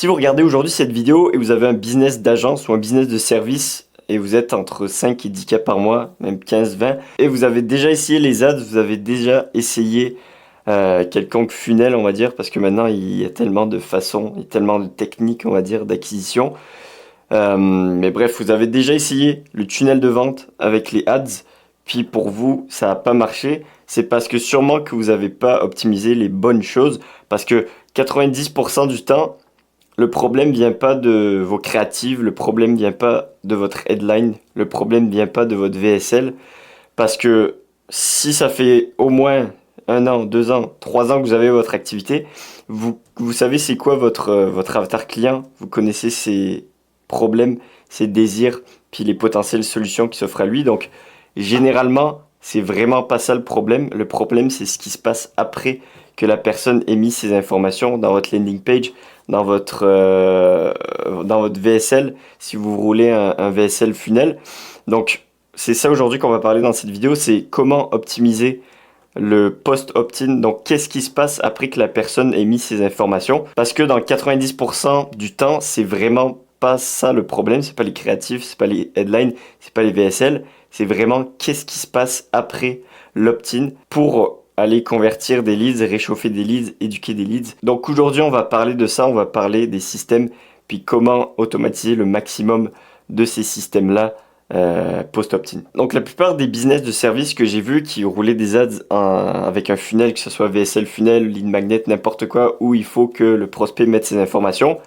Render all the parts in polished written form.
Si vous regardez aujourd'hui cette vidéo et vous avez un business d'agence ou un business de service et vous êtes entre 5 et 10K par mois, même 15, 20, et vous avez déjà essayé les ads, vous avez déjà essayé quelconque funnel, on va dire, parce que maintenant il y a tellement de façons et tellement de techniques, on va dire, d'acquisition. Mais bref, vous avez déjà essayé le tunnel de vente avec les ads, puis pour vous, ça n'a pas marché. C'est parce que sûrement que vous n'avez pas optimisé les bonnes choses, parce que 90% du temps, le problème vient pas de vos créatives, le problème vient pas de votre headline, le problème vient pas de votre VSL, parce que si ça fait au moins 1 an, 2 ans, 3 ans que vous avez votre activité, vous savez c'est quoi votre avatar client, vous connaissez ses problèmes, ses désirs, puis les potentielles solutions qui s'offrent à lui. Donc généralement, c'est vraiment pas ça le problème. Le problème, c'est ce qui se passe après que la personne ait mis ses informations dans votre landing page, dans votre VSL, si vous roulez un VSL funnel. Donc, c'est ça aujourd'hui qu'on va parler dans cette vidéo, c'est comment optimiser le post-opt-in. Donc, qu'est-ce qui se passe après que la personne ait mis ses informations? Parce que dans 90% du temps, c'est vraiment pas ça le problème. C'est pas les créatifs, c'est pas les headlines, c'est pas les VSL. C'est vraiment qu'est-ce qui se passe après l'opt-in pour aller convertir des leads, réchauffer des leads, éduquer des leads. Donc aujourd'hui, on va parler de ça, on va parler des systèmes, puis comment automatiser le maximum de ces systèmes-là post-opt-in. Donc la plupart des business de services que j'ai vus qui roulaient des ads avec un funnel, que ce soit VSL funnel, lead magnet, n'importe quoi, où il faut que le prospect mette ses informations,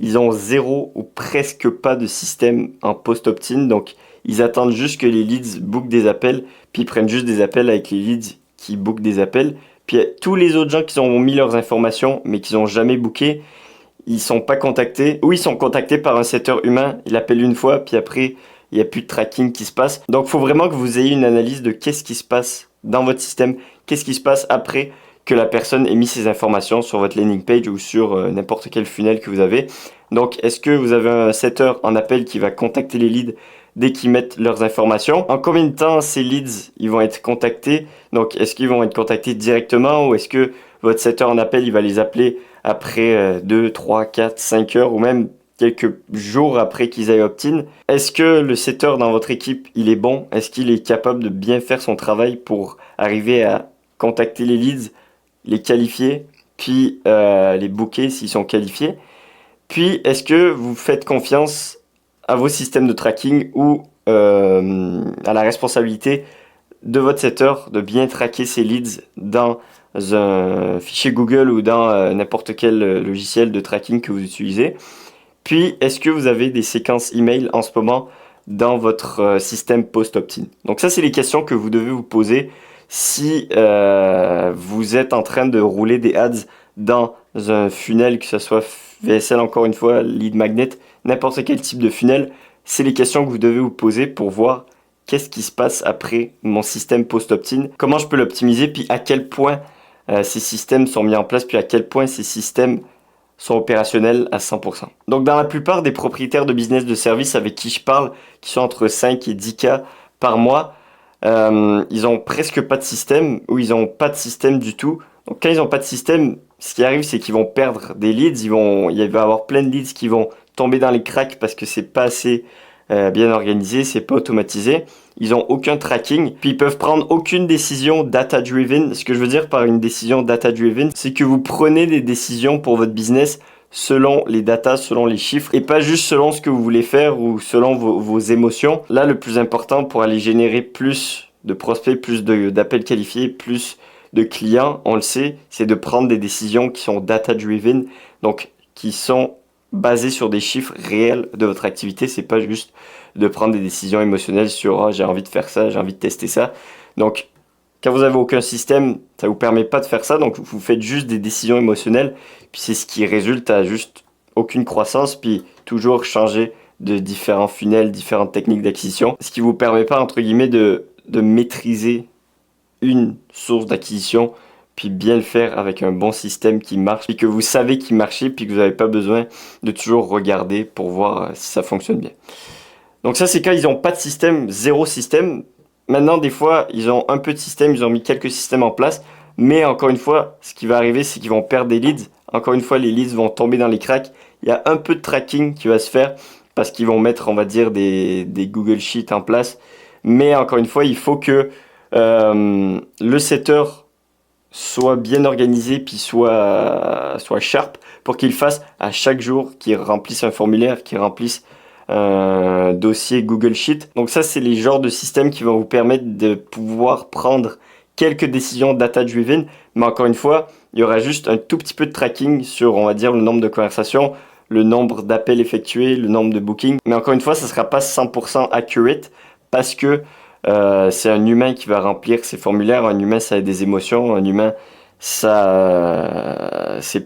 ils ont zéro ou presque pas de système en post-opt-in. Donc ils attendent juste que les leads bookent des appels, puis ils prennent juste des appels avec les leads qui bookent des appels. Puis tous les autres gens qui ont mis leurs informations, mais qui n'ont jamais booké, ils sont pas contactés, ou ils sont contactés par un setter humain, il appelle une fois, puis après, il n'y a plus de tracking qui se passe. Donc, il faut vraiment que vous ayez une analyse de qu'est-ce qui se passe dans votre système, qu'est-ce qui se passe après que la personne ait mis ses informations sur votre landing page ou sur n'importe quel funnel que vous avez. Donc, est-ce que vous avez un setter en appel qui va contacter les leads dès qu'ils mettent leurs informations? En combien de temps ces leads ils vont être contactés? Donc, est-ce qu'ils vont être contactés directement ou est-ce que votre setter en appel il va les appeler après 2, 3, 4, 5 heures ou même quelques jours après qu'ils aient opt-in? Est-ce que le setter dans votre équipe, il est bon? Est-ce qu'il est capable de bien faire son travail pour arriver à contacter les leads, les qualifier, puis les booker s'ils sont qualifiés? Puis, est-ce que vous faites confiance à vos systèmes de tracking ou à la responsabilité de votre setter de bien traquer ses leads dans un fichier Google ou dans n'importe quel logiciel de tracking que vous utilisez? Puis, est-ce que vous avez des séquences email en ce moment dans votre système post-opt-in? Donc ça, c'est les questions que vous devez vous poser si vous êtes en train de rouler des ads dans un funnel, que ce soit VSL encore une fois, lead magnet, n'importe quel type de funnel. C'est les questions que vous devez vous poser pour voir qu'est-ce qui se passe après mon système post-opt-in, comment je peux l'optimiser, puis à quel point ces systèmes sont mis en place, puis à quel point ces systèmes sont opérationnels à 100%. Donc dans la plupart des propriétaires de business de service avec qui je parle, qui sont entre 5 et 10K par mois, ils ont presque pas de système ou ils ont pas de système du tout. Donc quand ils ont pas de système, ce qui arrive c'est qu'ils vont perdre des leads, il va y avoir plein de leads qui vont tomber dans les cracks parce que c'est pas assez bien organisé, c'est pas automatisé. Ils ont aucun tracking, puis ils peuvent prendre aucune décision data-driven. Ce que je veux dire par une décision data-driven, c'est que vous prenez des décisions pour votre business selon les datas, selon les chiffres, et pas juste selon ce que vous voulez faire ou selon vos émotions. Là, le plus important pour aller générer plus de prospects, plus d'appels qualifiés, plus de clients, on le sait, c'est de prendre des décisions qui sont data-driven, donc qui sont basées sur des chiffres réels de votre activité. C'est pas juste de prendre des décisions émotionnelles sur oh, j'ai envie de faire ça, j'ai envie de tester ça. Donc, quand vous avez aucun système, ça vous permet pas de faire ça. Donc, vous faites juste des décisions émotionnelles. Puis, c'est ce qui résulte à juste aucune croissance. Puis, toujours changer de différents funnels, différentes techniques d'acquisition. Ce qui vous permet pas, entre guillemets, de maîtriser une source d'acquisition. Puis, bien le faire avec un bon système qui marche. Puis que vous savez qu'il marche. Puis que vous n'avez pas besoin de toujours regarder pour voir si ça fonctionne bien. Donc ça, c'est quand ils n'ont pas de système, zéro système. Maintenant, des fois, ils ont un peu de système, ils ont mis quelques systèmes en place. Mais encore une fois, ce qui va arriver, c'est qu'ils vont perdre des leads. Encore une fois, les leads vont tomber dans les cracks. il y a un peu de tracking qui va se faire parce qu'ils vont mettre, on va dire, des Google Sheets en place. Mais encore une fois, il faut que le setter soit bien organisé puis soit sharp pour qu'il fasse à chaque jour, qu'il remplisse un formulaire, qu'il remplisse un dossier Google Sheet. Donc ça, c'est les genres de systèmes qui vont vous permettre de pouvoir prendre quelques décisions data-driven, mais encore une fois, il y aura juste un tout petit peu de tracking sur, on va dire, le nombre de conversations, le nombre d'appels effectués, le nombre de bookings. Mais encore une fois, ça ne sera pas 100% accurate parce que c'est un humain qui va remplir ces formulaires. Un humain, ça a des émotions. Un humain, c'est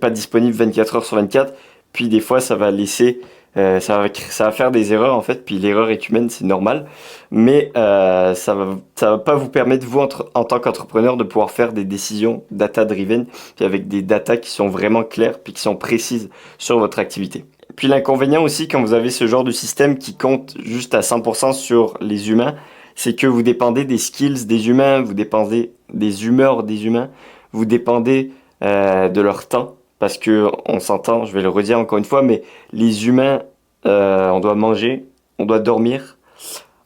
pas disponible 24 heures sur 24. Puis des fois, ça va laisser, ça va faire des erreurs en fait. Puis l'erreur est humaine, c'est normal. Mais ça va pas vous permettre, vous, en tant qu'entrepreneur, de pouvoir faire des décisions data-driven, puis avec des data qui sont vraiment claires, puis qui sont précises sur votre activité. Puis l'inconvénient aussi, quand vous avez ce genre de système qui compte juste à 100% sur les humains, c'est que vous dépendez des skills des humains, vous dépendez des humeurs des humains, vous dépendez de leur temps. Parce que on s'entend, je vais le redire encore une fois, mais les humains, on doit manger, on doit dormir,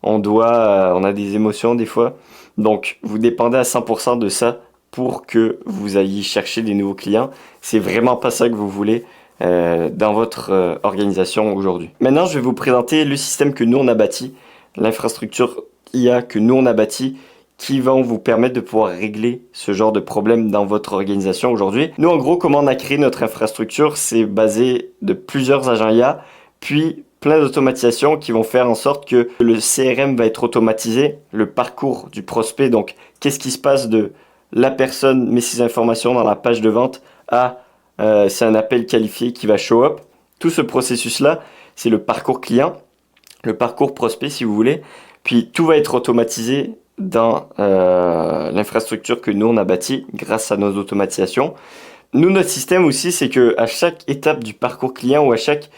on a des émotions des fois. Donc vous dépendez à 100% de ça pour que vous ayez chercher des nouveaux clients. C'est vraiment pas ça que vous voulez dans votre organisation aujourd'hui. Maintenant, je vais vous présenter le système que nous on a bâti, l'infrastructure IA que nous on a bâti, qui vont vous permettre de pouvoir régler ce genre de problème dans votre organisation aujourd'hui. Nous, en gros, comment on a créé notre infrastructure, c'est basé de plusieurs agents IA, puis plein d'automatisations qui vont faire en sorte que le CRM va être automatisé, le parcours du prospect, donc qu'est-ce qui se passe de la personne met ses informations dans la page de vente à c'est un appel qualifié qui va show up. Tout ce processus-là, c'est le parcours client, le parcours prospect si vous voulez, puis tout va être automatisé dans l'infrastructure que nous on a bâtie grâce à nos automatisations. Nous, notre système aussi, c'est que à chaque étape du parcours client ou à chaque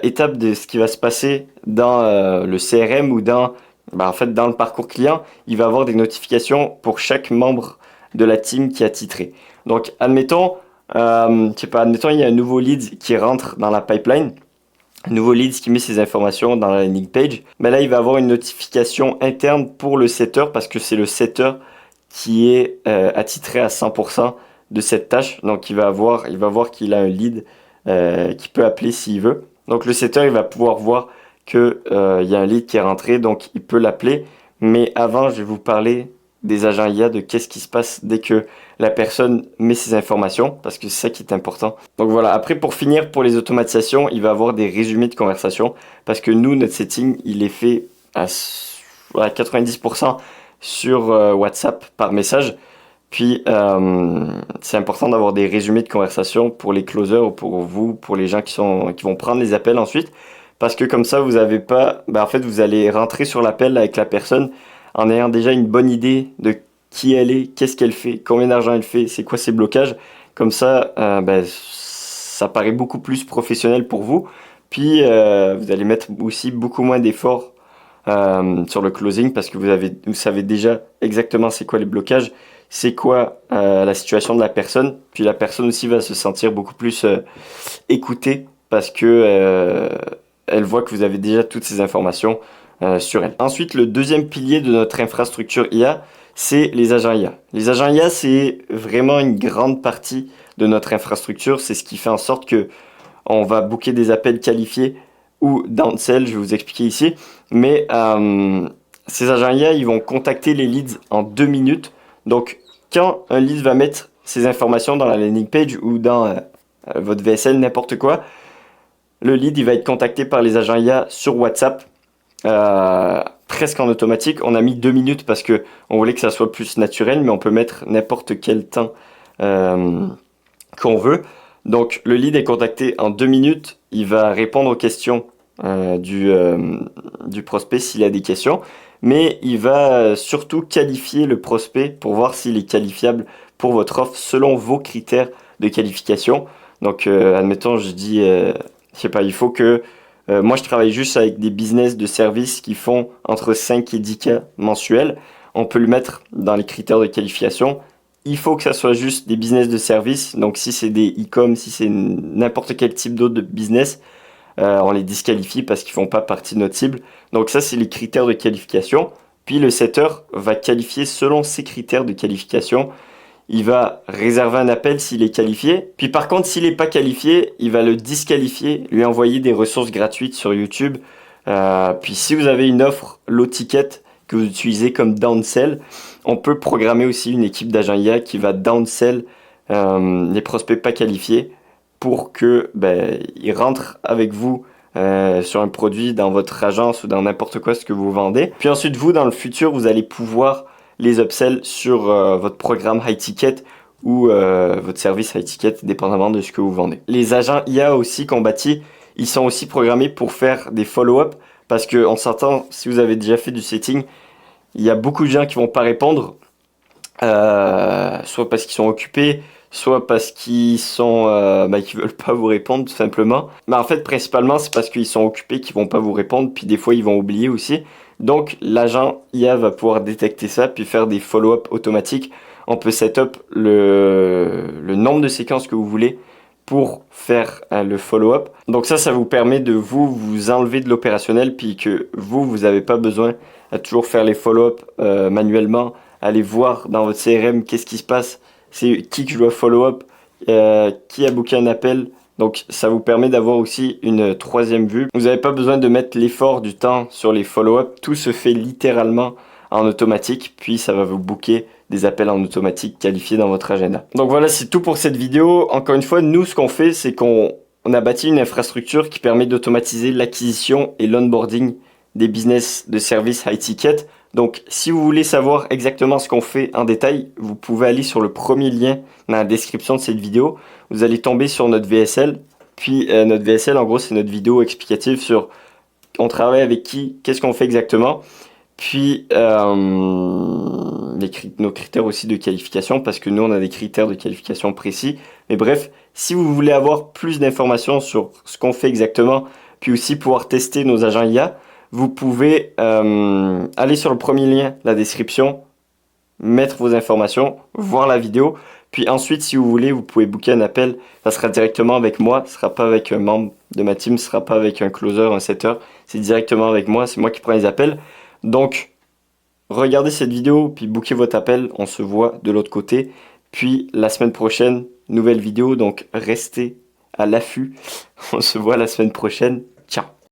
étape de ce qui va se passer dans le CRM ou en fait, dans le parcours client, il va y avoir des notifications pour chaque membre de la team qui a titré. Donc, admettons, admettons, il y a un nouveau lead qui rentre dans la pipeline. Un nouveau lead qui met ses informations dans la landing page, mais là il va avoir une notification interne pour le setter parce que c'est le setter qui est attitré à 100% de cette tâche. Donc il va voir qu'il a un lead qui peut appeler s'il veut. Donc le setter il va pouvoir voir que il y a un lead qui est rentré, donc il peut l'appeler. Mais avant, je vais vous parler des agents IA, de qu'est-ce qui se passe dès que la personne met ses informations, parce que c'est ça qui est important. Donc voilà, après pour finir, pour les automatisations, il va avoir des résumés de conversation, parce que nous, notre setting, il est fait à 90% sur WhatsApp par message. Puis c'est important d'avoir des résumés de conversation pour les closers ou pour vous, pour les gens qui vont prendre les appels ensuite, parce que comme ça, vous avez pas, en fait, vous allez rentrer sur l'appel avec la personne en ayant déjà une bonne idée de qui elle est, qu'est-ce qu'elle fait, combien d'argent elle fait, c'est quoi ses blocages. Comme ça, ça paraît beaucoup plus professionnel pour vous. Puis, vous allez mettre aussi beaucoup moins d'efforts sur le closing parce que vous savez déjà exactement c'est quoi les blocages, c'est quoi la situation de la personne. Puis la personne aussi va se sentir beaucoup plus écoutée parce que elle voit que vous avez déjà toutes ces informations sur elle. Ensuite, le deuxième pilier de notre infrastructure IA, c'est les agents IA. Les agents IA, c'est vraiment une grande partie de notre infrastructure. C'est ce qui fait en sorte que on va booker des appels qualifiés ou downsell, je vais vous expliquer ici. Mais ces agents IA, ils vont contacter les leads en 2 minutes. Donc, quand un lead va mettre ses informations dans la landing page ou dans votre VSL, n'importe quoi, le lead, il va être contacté par les agents IA sur WhatsApp. Presque en automatique. On a mis 2 minutes parce que on voulait que ça soit plus naturel, mais on peut mettre n'importe quel temps qu'on veut. Donc le lead est contacté en 2 minutes. Il va répondre aux questions du prospect s'il a des questions, mais il va surtout qualifier le prospect pour voir s'il est qualifiable pour votre offre selon vos critères de qualification. Donc admettons, je dis, je sais pas, il faut que moi, je travaille juste avec des business de services qui font entre 5 et 10K mensuels. On peut le mettre dans les critères de qualification. il faut que ça soit juste des business de service. Donc si c'est des e-com, si c'est n'importe quel type d'autre de business, on les disqualifie parce qu'ils font pas partie de notre cible. Donc ça, c'est les critères de qualification. Puis le setter va qualifier selon ces critères de qualification. Il va réserver un appel s'il est qualifié. Puis par contre, s'il n'est pas qualifié, il va le disqualifier, lui envoyer des ressources gratuites sur YouTube. Puis si vous avez une offre low ticket que vous utilisez comme downsell, on peut programmer aussi une équipe d'agents IA qui va downsell les prospects pas qualifiés pour que ils rentrent avec vous sur un produit dans votre agence ou dans n'importe quoi ce que vous vendez. Puis ensuite, vous, dans le futur, vous allez pouvoir les upsell sur votre programme high ticket ou votre service high ticket, dépendamment de ce que vous vendez. Les agents IA aussi qu'on bâtit, ils sont aussi programmés pour faire des follow-up parce qu'on s'entend, si vous avez déjà fait du setting, il y a beaucoup de gens qui vont pas répondre, soit parce qu'ils sont occupés, soit parce qu'ils sont, qu'ils veulent pas vous répondre tout simplement. Mais en fait, principalement, c'est parce qu'ils sont occupés qu'ils vont pas vous répondre, puis des fois ils vont oublier aussi. Donc, l'agent IA va pouvoir détecter ça, puis faire des follow-up automatiques. On peut setup le nombre de séquences que vous voulez pour faire le follow-up. Donc ça vous permet de vous enlever de l'opérationnel, puis que vous n'avez pas besoin à toujours faire les follow-up manuellement, aller voir dans votre CRM qu'est-ce qui se passe, c'est qui que je dois follow-up, qui a booké un appel. Donc ça vous permet d'avoir aussi une troisième vue. Vous n'avez pas besoin de mettre l'effort du temps sur les follow-up, tout se fait littéralement en automatique, puis ça va vous booker des appels en automatique qualifiés dans votre agenda. Donc voilà, c'est tout pour cette vidéo. Encore une fois, nous, ce qu'on fait, c'est qu'on a bâti une infrastructure qui permet d'automatiser l'acquisition et l'onboarding des business de services high ticket. Donc, si vous voulez savoir exactement ce qu'on fait en détail, vous pouvez aller sur le premier lien dans la description de cette vidéo. Vous allez tomber sur notre VSL. Puis, notre VSL, en gros, c'est notre vidéo explicative sur on travaille avec qui, qu'est-ce qu'on fait exactement. Puis, nos critères aussi de qualification, parce que nous, on a des critères de qualification précis. Mais bref, si vous voulez avoir plus d'informations sur ce qu'on fait exactement, puis aussi pouvoir tester nos agents IA, vous pouvez aller sur le premier lien, la description, mettre vos informations, voir la vidéo. Puis ensuite, si vous voulez, vous pouvez booker un appel. Ça sera directement avec moi. Ce ne sera pas avec un membre de ma team. Ce ne sera pas avec un closer, un setter. C'est directement avec moi. C'est moi qui prends les appels. Donc, regardez cette vidéo, puis bookez votre appel. On se voit de l'autre côté. Puis, la semaine prochaine, nouvelle vidéo. Donc, restez à l'affût. On se voit la semaine prochaine. Ciao.